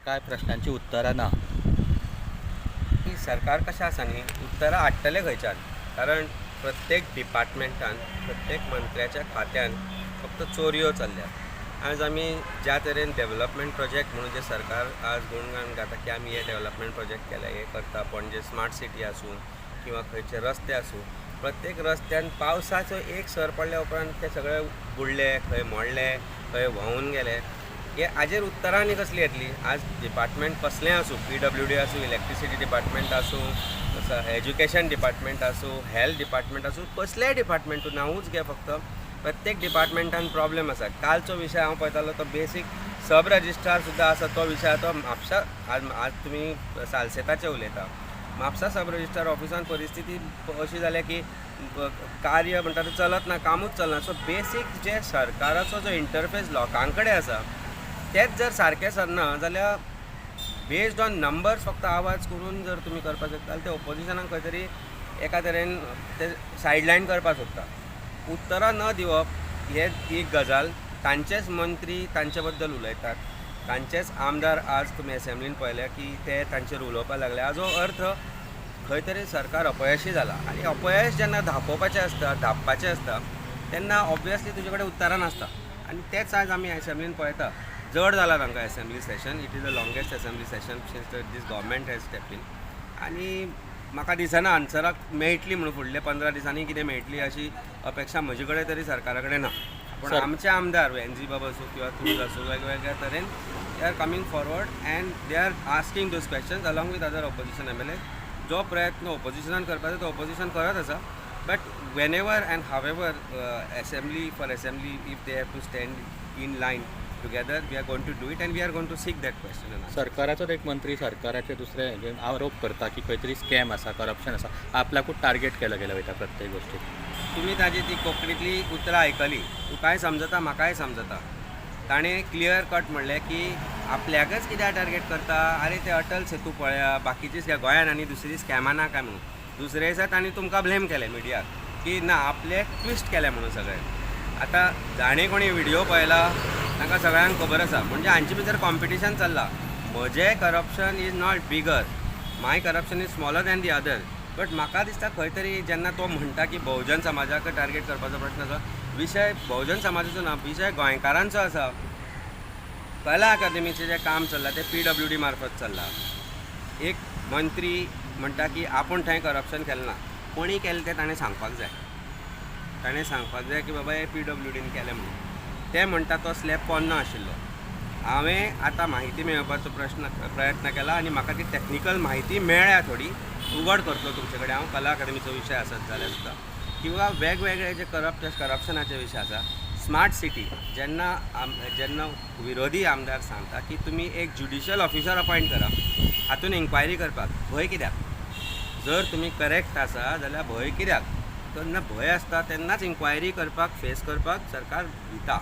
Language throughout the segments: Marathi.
काय प्रश्नांची उत्तरां ना. की सरकार कशें आसा न्ही, उत्तरां हाडटले खंयच्यान. कारण प्रत्येक डिपार्टमेंटान, प्रत्येक मंत्र्याच्या खात्यान फक्त चोरयो चल्ल्यात. आज आमी ज्या तरेन डेव्हलपमेंट प्रोजेक्ट म्हणून जे सरकार आज गुणगान गाता की आमी हे डेव्हलपमेंट प्रोजेक्ट केले, हे करता. पणजे स्मार्ट सिटी आसूं किंवा खंयचे रस्ते आसूं, प्रत्येक रस्त्यान पावसाचो एक सर पडल्या उपरांत ते सगळे बुडले, खंय मोडले, खंय व्हांवून गेले. हे हाजेर उत्तरां आनी कसली येतली. आज डिपार्टमेंट कसलेंय आसूं, PWD आसूं, इलेक्ट्रिसिटी डिपार्टमेंट आसूं, एज्युकेशन डिपार्टमेंट आसूं, हेल्थ डिपार्टमेंट आसूं, कसलेंय डिपार्टमेंट तूं नांवूच घे फक्त, प्रत्येक डिपार्टमेंटान प्रॉब्लेम आसा. कालचो विशय हांव पळयतालो तो बेसीक सब रजिस्ट्रार सुद्दां आसा तो विशय. तो म्हापसा आज तुमी सालसेताचे उलयता. म्हापसा सब रजिस्ट्रार ऑफिसान परिस्थिती अशी जाल्या की कार्य म्हणटा तें चलत ना, कामूच चलना. सो बेसीक जे सरकाराचो जो इंटरफेस लोकां कडेन आसा तेच जर सारकें सरना जाल्यार बेस्ड ऑन नंबर्स फक्त आवाज करून जर तुमी करपाक शकता जाल्यार ते ऑपोजिशनाक खंय तरी एका तरेन ते सायडलायन करपाक सोदता. उत्तरां न दिवप हे एक गजाल. तांचेच मंत्री तांचे बद्दल उलयतात, तांचेच आमदार आज तुमी असेंब्लीन पळयले की ते तांचेर उलोवपाक लागले. हाजो अर्थ खंय तरी सरकार अपयशी जाला. आनी अपयश जेन्ना धांपोवपाचें आसता, धांपपाचें आसता, तेन्ना ऑब्वियसली तुजे कडेन उत्तरां नासता. आनी तेच आज आमी असेंब्लीन पळयता. जड जाला तांकां assembly session. It is the longest assembly session since this government has step in. आनी म्हाका दिसना आन्सराक मेळटली म्हणून फुडल्या 15 दिसांनी कितें मेळटली अशी अपेक्षा म्हजे कडेन तरी सरकारा कडेन ना. पूण आमचे आमदार वेंजी बाब आसूं किंवा तुमी आसूं वेगवेगळ्या तरेन they are coming forward and they are asking those questions along with other opposition MLA. जो प्रयत्न ऑपोजिशनान करपाचो तो ऑपोजिशन करत आसा. But whenever and however assembly for assembly if they have to stand in line together we are going to do it and we are going to seek that question. सरकाराचोच एक मंत्री सरकाराचे दुसरे जे आरोप करता की खंय तरी स्कॅम आसा, करप्शन आसा, आपल्याकूच टार्गेट केलं गेलं वयता प्रत्येक गोष्टीक. तुमी ताजी ती कोंकणीतली उतरां आयकली, तुकाय समजता म्हाकाय समजता. ताणें क्लियर कट म्हणलें की आपल्याकच कित्याक टार्गेट करता. आरे ते अटल सेतू पळया, बाकीचीच गोंयान आनी दुसरी स्कॅमां ना काय म्हणून. दुसरे दिसा तांणी तुमकां ब्लेम केलें मिडियाक की ना आपले ट्विस्ट केले म्हणून सगळे. आतां जाणें कोणी व्हिडियो पळयला तांकां सगळ्यांक खबर आसा. म्हणजे हांचे भितर कॉम्पिटिशन चल्लां. म्हजें corruption is not bigger, my corruption is smaller than the other. But म्हाका दिसता खंय तरी जेन्ना तो म्हणटा की बहुजन समाजाक टार्गेट करपाचो प्रश्न आसा, विशय बहुजन समाजाचो ना, विशय गोंयकारांचो आसा. कला अकादेमीचें जें काम चल्लां तें PWD मार्फत चल्लां. एक मंत्री म्हणटा की आपूण थंय करप्शन केलें ना, कोणी केलें तें ताणें सांगपाक जाय. ताणें सांगपाक जाय की बाबा हे PWDन केलें म्हणून. ते म्हणटा तो स्लॅब पोन्नो आशिल्लो. हांवें आतां म्हायती मेळोवपाचो प्रयत्न केला आनी म्हाका ती टॅक्निकल म्हायती मेळ्ळ्या थोडी उगड करतलो तुमचे कडेन हांव. कला अकादेमीचो विशय आसत जाल्यार सुद्दां किंवा वेगवेगळे जे करप्शनाचे विशय आसा. स्मार्ट सिटी जेन्ना विरोधी आमदार सांगता की तुमी एक ज्युडिशियल ऑफिसर अपॉयंट करा हातून इन्क्वायरी करपाक, भंय कित्याक? जर तुमी करेक्ट आसा जाल्यार भंय कित्याक? तेन्ना भंय आसता तेन्नाच इन्क्वायरी करपाक, फेस करपाक सरकार भिता.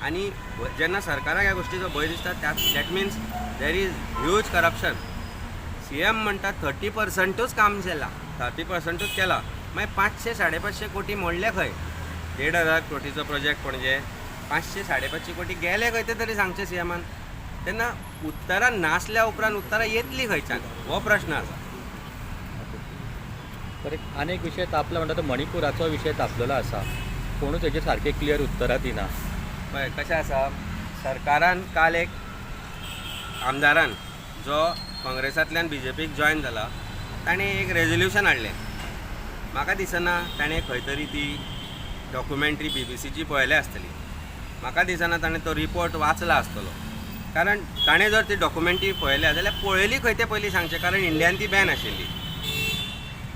आनी जेन्ना सरकाराक ह्या गोष्टीचो भंय दिसता that means there is huge corruption. CM म्हणटा 30%च काम केलां, 30%च केलां. मागीर 500-550 कोटी मोडले खंय? 1,500 कोटीचो प्रोजेक्ट पणजे 500-550 कोटी गेले खंय ते तरी सांगचे CMन. तेन्ना उत्तरां नासल्या उपरांत उत्तरां येतली खंयच्यान हो प्रश्न आसा. तर अनेक विशय तापला म्हणटा तो मणिपुराचो विशय तापलेलो आसा. कोणूच हेजेर सारके क्लियर उत्तरां दिना. पळय कशें आसा, सरकारान काल एक आमदारान जो काँग्रेसांतल्यान BJPक जॉयन जाला ताणें एक रेजोल्युशन हाडलें. म्हाका दिसना ताणें खंय तरी ती डॉक्युमेंटरी BBCची पळयली आसतली. म्हाका दिसना ताणें तो रिपोर्ट वाचला आसतलो. कारण ताणें जर ती डॉक्युमेंटरी पळयल्या जाल्यार पळयली खंय ते पयलीं सांगचें. कारण इंडियान ती बॅन आशिल्ली.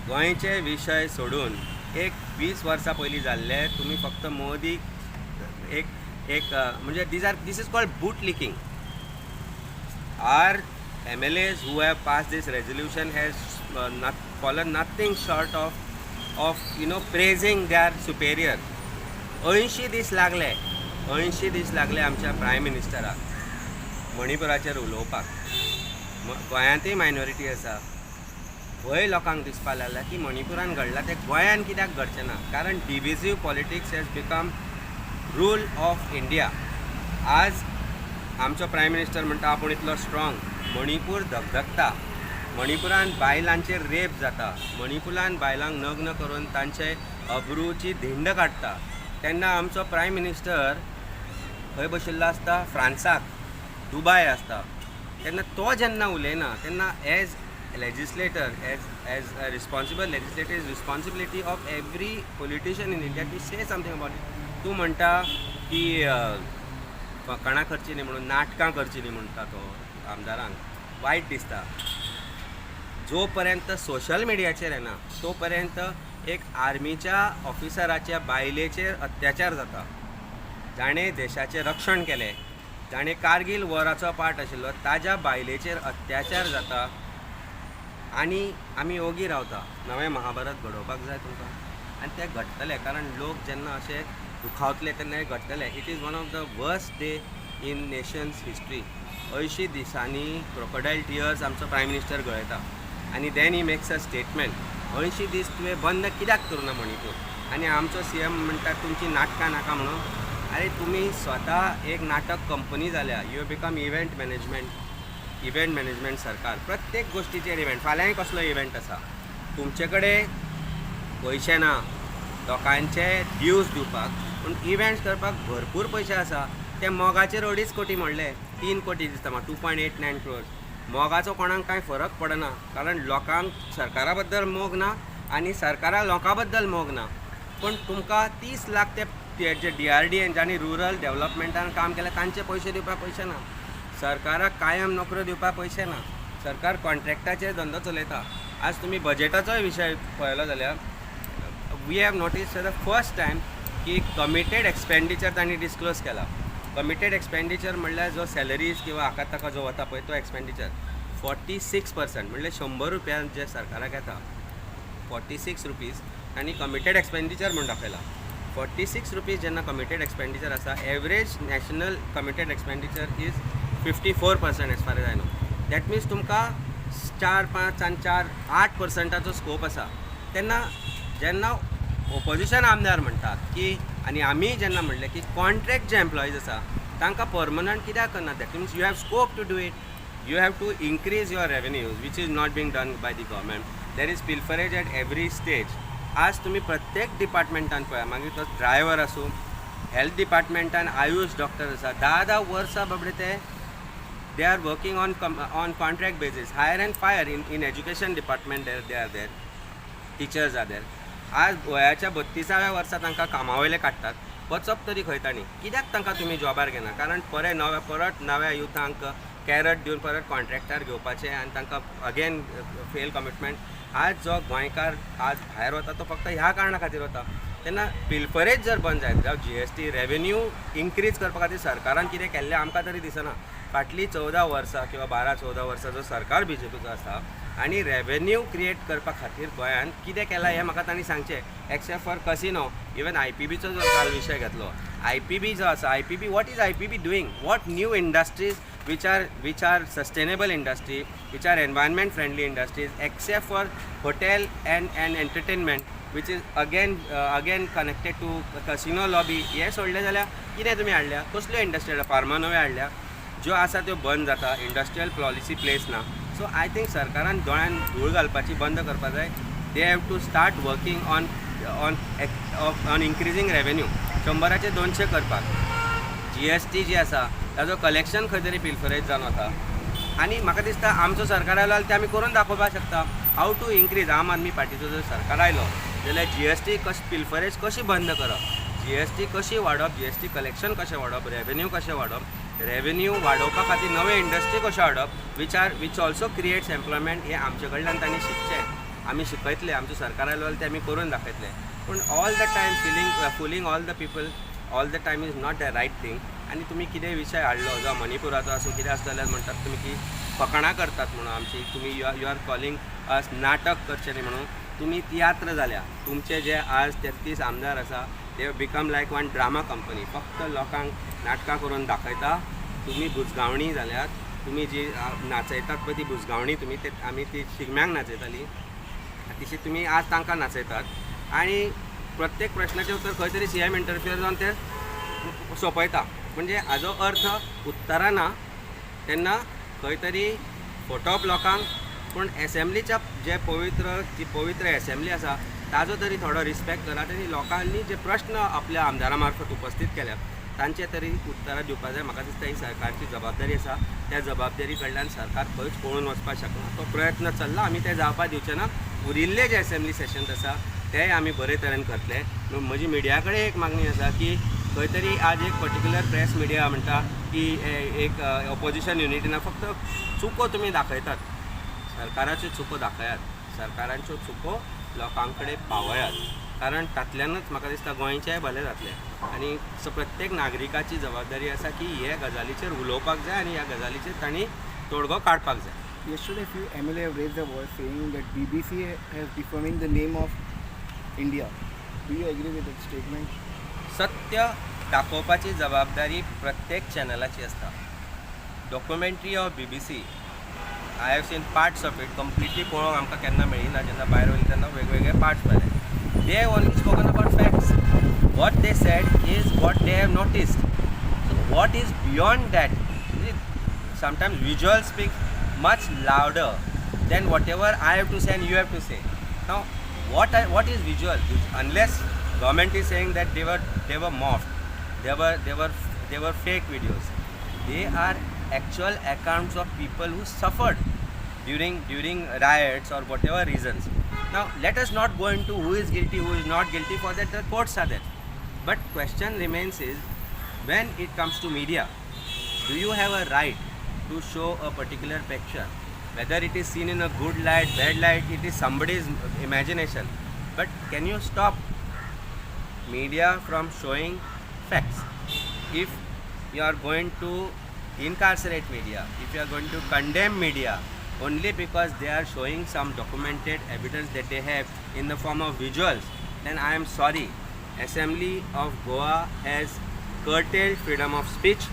गोंयचे विशय सोडून एक 20 वर्सां पयलीं जाल्ले तुमी फक्त मोदी एक म्हणजे this is called boot licking. Are MLAs who have passed this resolution has fallen nothing short of praising their superior. 80 दीस लागले आमच्या प्रायम मिनिस्टराक मणिपुराचेर उलोवपाक. गोंयांतूय मायनॉरिटी आसा. भंय लोकांक दिसपाक लागला की मणिपुरान घडलां तें गोंयान कित्याक घडचें ना. कारण divisive politics has become rule of India. आज आमचो प्रायम मिनिस्टर म्हणटा आपूण इतलो स्ट्रॉंग, मणिपूर धगधगता, मणिपुरान बायलांचेर रेप जाता, मणिपुरान बायलांक नग्न करून तांचे अब्रूची धिंड काडटा, तेन्ना आमचो प्रायम मिनिस्टर खंय बशिल्लो आसता? फ्रांसाक, दुबाय आसता. तेन्ना तो जेन्ना उलयना तेन्ना as legislator, as a responsible legislator, is responsibility of every politician in India to say something about it. तूं म्हणटा की फकाणां करची न्ही म्हणून, नाटकां करची न्ही म्हणटा तो आमदारांक. वायट दिसता. जो पर्यंत सोशल मिडियाचेर येना तो पर्यंत एक आर्मीच्या ऑफिसराच्या बायलेचेर अत्याचार जाता. जाणें देशाचें रक्षण केलें, जाणें कारगील वॉराचो पार्ट आशिल्लो, ताज्या बायलेचेर अत्याचार जाता आनी आमी ओगी रावता. नवें महाभारत घडोवपाक जाय तुमकां, आनी तें घडटलें, कारण लोक जेन्ना अशे दुखावतले तेन्ना हें घडटलें. It is one of the worst day in nation's history. 80 दिसांनी क्रोकोडायल टियर्स आमचो प्रायम मिनिस्टर गळयता आनी then he makes a statement. 80 दीस तुवें बंद कित्याक करूना मणिपूर? आनी आमचो CM म्हणटा तुमची नाटकां नाका म्हणून. अरे तुमी स्वता एक नाटक कंपनी जाल्या. You have become event management सरकार. प्रत्येक गोष्टीचेर इव्हेंट. फाल्यांय कसलो इव्हेंट आसा, तुमचे कडेन पयशे ना लोकांचे ड्यूज दिवपाक, पूण इव्हेंट्स करपाक भरपूर पयशे आसा. ते मोगाचेर 2.5 कोटी म्हणले, 3 कोटी दिसता म्हाका, 2.89 crores. मोगाचो कोणाक कांय फरक पडना, कारण लोकांक सरकारा बद्दल मोग ना आनी सरकारा लोकां बद्दल मोग ना. पूण तुमकां 30 लाख ते जे DRDA जांणी रुरल डेव्हलपमेंटान काम केलें तांचे पयशे दिवपाक पयशे ना. सरकाराक कायम नोकऱ्यो दिवपाक पयशे ना. सरकार कॉन्ट्रॅक्टाचेर धंदो चलयता. आज तुमी बजेटाचोय विशय पळयलो जाल्यार we have notice for the first time की कमिटेड एक्सपेंडिचर तांणी डिस्क्लोज केला. कमिटेड एक्सपेंडिचर म्हणल्यार जो सॅलरीज किंवा हाका ताका जो वता पळय तो एक्सपेंडिचर 46%, म्हणल्यार 100 रुपया जे सरकाराक येता 46 रुपीज आनी कमिटेड एक्सपेंडिचर म्हणून दाखयला. 46 रुपीज जेन्ना कमिटेड एक्सपेंडिचर आसा, average national committed expenditure is 54% as far as I know. That means तुमकां 4, 5 आनी 4, 8%ाचो स्कोप आसा. तेन्ना जेन्ना ओपोजिशन आमदार म्हणटात की, आनी आमी जेन्ना म्हणलें की कॉन्ट्रॅक्ट जे एम्प्लॉईज आसा तांकां परमनंट कित्याक करना? That means you have scope to do it. You have to increase your revenues which is not being done by the government. There is pilferage at every stage. आज तुम्ही प्रत्येक डिपार्टमेंटान पळया, मागीर तो ड्रायव्हर आसूं, हेल्थ डिपार्टमेंटान आयुष डॉक्टर आसा, 10 वर्सां बाबडे they are working on contract basis. Hire and fire in education department they are there, teachers are there. आज वयाच्या 32व्या वर्सा तांकां कामा वयले काडटात. वचप तरी खंय तांणी? कित्याक तांकां तुमी जॉबार घेना? कारण परत नव्या युथांक कॅरट दिवन परत कॉन्ट्रॅक्टार घेवपाचें आनी तांकां अगेन फेल कमिटमेंट. आज जो गोंयकार आज भायर वता तो फक्त ह्या कारणां खातीर वता. तेन्ना पिल्फरेज जर बंद जायत, जावं GST रेवेन्यू इन्क्रीज करपा खातीर सरकारान कितें केल्लें आमकां तरी दिसना. फाटलीं 14 वर्सां किंवा 12-14 वर्सां जो सरकार BJPचो आसा आनी रेवेन्यू क्रिएट करपा खातीर गोंयांत कितें केलां हें म्हाका तांणी सांगचें. Except for casino. इवन IPBचो जो काल विशय घेतलो, IPB जो आसा, IPB, what is IPB doing? What new industries which are sustainable industry, which are environment friendly industries, except for hotel and entertainment, which is again connected to casino lobby. हे सोडले जाल्यार कितें तुमी हाडल्या? कसल्यो इंडस्ट्री हाडल्या? फार्मा नव्यो हाडल्या ज्यो आसा त्यो बंद जाता. इंडस्ट्रियल पॉलिसी प्लेस ना. सो आय थिंक सरकारान दोळ्यान धूळ घालपाची बंद करपा जाय. They have to start working on increasing revenue. 100चे 200 करपाक. GST जी आसा ताजो कलेक्शन खंय तरी पिल्फरेज जावन वता. आनी म्हाका दिसता आमचो सरकार आयलो जाल्यार ते आमी करून दाखोवपाक शकता. हाव टू इन्क्रीज. आम आदमी पार्टीचो जर सरकार आयलो जाल्यार GST पिल्फरेज कशी बंद करप, GST कशी वाडप, GST कलेक्शन कशें वाडप, रेवेन्यू कशें वाडप, रेवेन्यू वाडोवपा खातीर नवे इंडस्ट्री कशें हाडप वीच ऑल्सो क्रिएट्स एम्प्लॉयमेंट. हें आमचे कडल्यान तांणी शिकचें. आमी शिकयतले, आमचो सरकार आयलो जाल्यार ते आमी करून दाखयतले. पूण all the time fooling all the people all the time is not the right thing. आनी तुमी कितें विशय हाडलो, जावं मणिपुराचो आसूं कितें आसता जाल्यार म्हणटात तुमी की फकाणां करतात म्हणून आमची. तुमी यू आर कॉलिंग अस नाटक करचें न्ही म्हणून. तुमी तियात्र जाल्या. तुमचे जे आज 33 आमदार आसा they become like one drama company. फक्त लोकांक नाटकां करून दाखयता. तुमी बुजगावणी जाल्यात. तुमी जी नाचयतात पळय ती बुजगावणी तुमी ते आमी ती शिगम्यांक नाचयतालीं तशी तुमी आज तांकां नाचयतात. आनी प्रत्येक प्रश्नाचें उत्तर खंय तरी CM इंटरफियर जावन ते सोंपयता. म्हणजे हाजो अर्थ उत्तरां ना तेन्ना खंय तरी फटोवप लोकांक, पूण एसेंब्लीच्या जी पवित्र एसेंब्ली आसा ताजो तरी थोडो रिस्पेक्ट करात आनी लोकांनी जे प्रश्न आपल्या आमदारा मार्फत उपस्थित केल्यात तांचे तरी उत्तरां दिवपाक जाय. म्हाका दिसता ही सरकारची जबाबदारी आसा. त्या जबाबदारी कडल्यान सरकार खंयच पळून वचपाक शकना. तो प्रयत्न चल्ला, आमी ते जावपाक दिवचे ना. उरिल्ले जे एसेंब्ली सेशन्स आसा तेय आमी बरे तरेन करतले. म्हजी मिडिया कडेन एक मागणी आसा की खंय तरी आज एक पर्टिक्युलर प्रेस मिडिया म्हणटा की एक ऑपोजिशन युनिटीना फक्त चुको तुमी दाखयतात. सरकाराच्यो चुको दाखयात, सरकारांच्यो चुको लोकां कडेन पावयात, कारण तातल्यानच म्हाका दिसता गोंयचेंय भलें जातलें. आनी प्रत्येक नागरिकाची जबाबदारी आसा की हे गजालीचेर उलोवपाक जाय आनी ह्या गजालीचेर तांणी तोडगो काडपाक जाय. Yesterday, few MLA have raised their voice saying that BBC has defaming the name of India. Do you agree with that statement? सत्य दाखोवपाची जबाबदारी प्रत्येक चॅनलाची आसता. Documentary of BBC I have seen parts of it. Completely पळोवंक आमकां केन्ना मेळिना. जेन्ना भायर वयले तेन्ना वेगवेगळे पार्ट्स पळयले. They have only spoken about facts. What they said is what they have noticed. So what is beyond that, sometimes visual speak much louder than whatever I have to say and you have to say. Now, what is visual? Unless government is saying that they were morphed, they were fake videos. They are actual accounts of people who suffered during riots or whatever reasons. Now, let us not go into who is guilty, who is not guilty. For that, the courts are there. But question remains is, when it comes to media, do you have a right to show a particular picture? Whether it is seen in a good light, bad light, it is somebody's imagination. But can you stop media from showing facts? If you are going to incarcerate media, if you are going to condemn media only because they are showing some documented evidence that they have in the form of visuals, then I am sorry. Assembly of Goa has curtailed freedom of speech,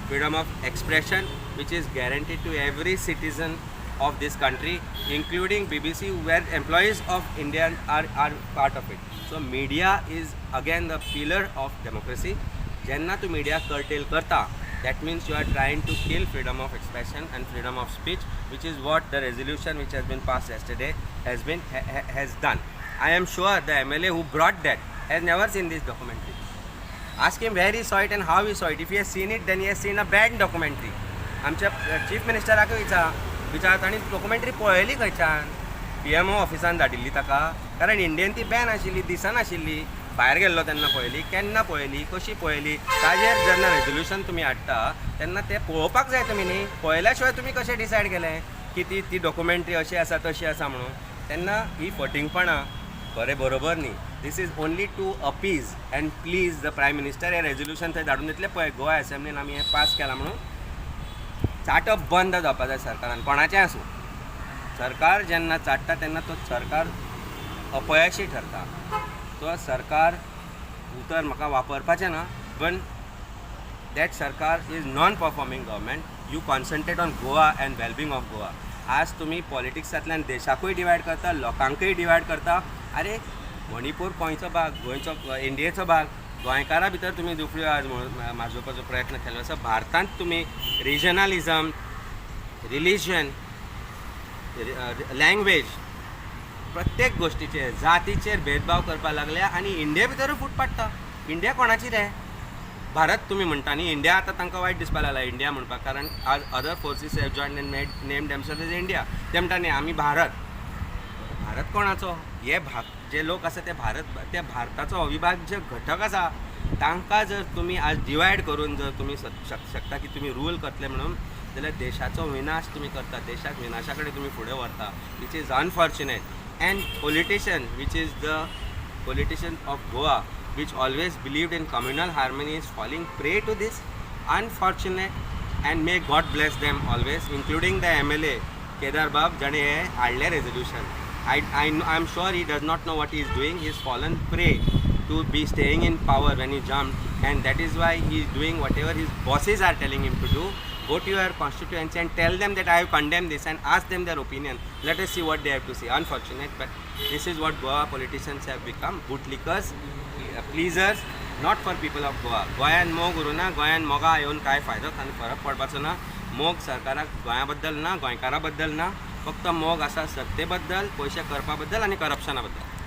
freedom of expression, which is guaranteed to every citizen of this country, including BBC, where employees of India are part of it. So media is again the pillar of democracy. Jenna to media curtail karta, that means you are trying to kill freedom of expression and freedom of speech, which is what the resolution which has been passed yesterday has done. I am sure the MLA who brought that has never seen this documentary. Ask him where he saw it and how he saw it. If he has seen it, then he has seen a bad documentary. आमच्या चीफ मिनिस्टराक विचार तांणी डॉक्युमेंटरी पळयली खंयच्यान. PMO ऑफिसान धाडिल्ली ताका, कारण इंडियेन ती बॅन आशिल्ली, दिसनाशिल्ली. भायर गेल्लो तेन्ना पळयली, केन्ना पळयली, कशी पळयली, ताजेर जेन्ना रेजोल्युशन तुमी हाडटा तेन्ना तें पळोवपाक जाय तुमी न्ही. पळयल्या शिवाय तुमी कशें डिसायड केलें की ती डॉक्युमेंटरी अशी आसा तशी आसा म्हणून. तेन्ना ही फटिंगपणां बरोबर न्ही. This is only to appease and please the prime minister. हें रेजोल्युशन थंय धाडून दितलें पळय गोवा एसेंब्लीन आमी हें पास केलां म्हणून. चाटप बंद जावपा जाय सरकारान, कोणाचें आसूं. सरकार जेन्ना चाटता तेन्ना तो सरकार अपयशी ठरता. तो सरकार उतर म्हाका वापरपाचें ना, पण दॅट सरकार is non performing government. You concentrate on Goa and wellbeing of Goa. आज तुमी पॉलिटिक्सांतल्यान देशाकूय डिवायड करता, लोकांकूय डिवायड करता. अरे मणिपूर गोंयचो भाग, गोंयचो इंडियेचो भाग. गोंयकारा भितर तुमी दुफळ्यो आज माजोवपाचो प्रयत्न केलो आसा. भारतांत तुमी रिजनलिजम, रिलिजन, लँग्वेज, प्रत्येक गोष्टीचेर जातीचेर भेदभाव करपाक लागल्या आनी इंडिये भितरूच फूट पाडटा. इंडिया कोणाची रे? भारत तुमी म्हणटा न्ही. इंडिया आतां तांकां वायट दिसपाक लागला इंडिया म्हणपाक, कारण आज other forces have joined and name themselves as India. ते म्हणटा न्ही आमी भारत. भारत कोणाचो? हे जे लोक आसा ते भारताचो अविभाज्य घटक आसा. तांकां जर तुमी आज डिवायड करून जर तुमी शकता की तुमी रूल करतले म्हणून, जाल्यार देशाचो विनाश तुमी करता, देशाक विनाशा कडेन तुमी फुडें व्हरता, which is unfortunate. And politician, which is the politician of Goa, which always believed in communal harmony, is falling prey to this. Unfortunate, and may God bless them always, including the MLA Kedar Bab jane hadle resolution. I'm sure he does not know what he is doing. He has fallen prey to be staying in power when he jumped, and that is why he is doing whatever his bosses are telling him to do. Go to your constituency and tell them that I have condemned this, and ask them their opinion. Let us see what they have to say. Unfortunate, but this is what Goa politicians have become. Bootlickers, pleasers, not for people of Goa. गोंयान मोग उरूना, गोंयान मोगा येवन कांय फायदो आनी फरक पडपाचो ना. मोग सरकाराक गोंया बद्दल ना, गोंयकारा बद्दल ना, फक्त मोग आसा सत्ते बद्दल, पयशे करपा बद्दल आनी करप्शना बद्दल.